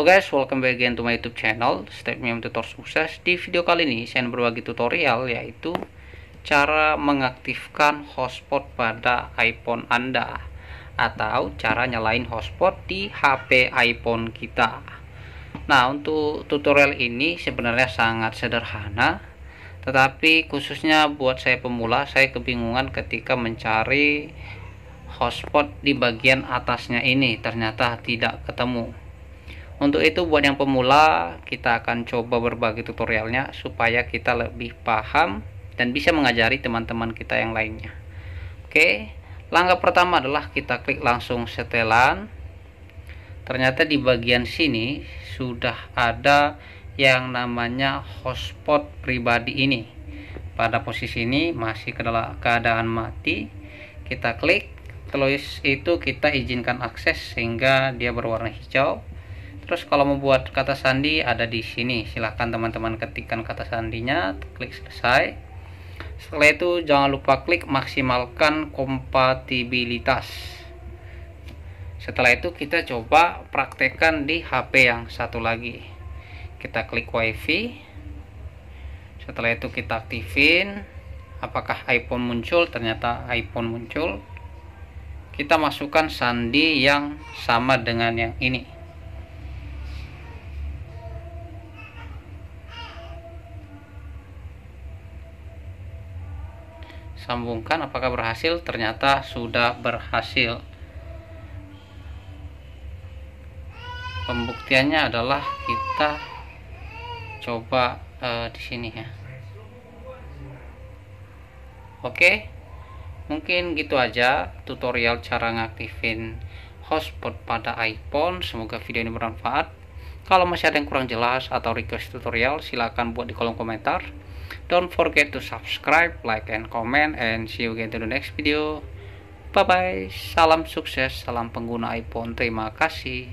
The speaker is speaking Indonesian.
Halo guys, welcome back again to my YouTube channel Step Meme Tutor Sukses. Di video kali ini saya berbagi tutorial, yaitu cara mengaktifkan hotspot pada iPhone Anda atau cara nyalain hotspot di HP iPhone kita. Nah, untuk tutorial ini sebenarnya sangat sederhana, tetapi khususnya buat saya pemula, saya kebingungan ketika mencari hotspot di bagian atasnya ini, ternyata tidak ketemu. Untuk itu, buat yang pemula, kita akan coba berbagi tutorialnya supaya kita lebih paham dan bisa mengajari teman-teman kita yang lainnya. Oke, langkah pertama adalah kita klik langsung setelan. Ternyata di bagian sini sudah ada yang namanya hotspot pribadi ini. Pada posisi ini masih keadaan mati. Kita klik, terus itu kita izinkan akses sehingga dia berwarna hijau. Terus kalau mau buat kata sandi ada di sini, silahkan teman-teman ketikkan kata sandinya, klik selesai. Setelah itu jangan lupa klik maksimalkan kompatibilitas. Setelah itu kita coba praktekkan di HP yang satu lagi. Kita klik WiFi. Setelah itu kita aktifin. Apakah iPhone muncul? Ternyata iPhone muncul. Kita masukkan sandi yang sama dengan yang ini. Sambungkan, apakah berhasil? Ternyata sudah berhasil. Pembuktiannya adalah kita coba di sini ya. Oke, mungkin gitu aja tutorial cara ngaktifin hotspot pada iPhone. Semoga video ini bermanfaat. Kalau masih ada yang kurang jelas atau request tutorial, silahkan buat di kolom komentar. Don't forget to subscribe, like, and comment, and see you again to the next video. Bye bye. Salam sukses, salam pengguna iPhone. Terima kasih.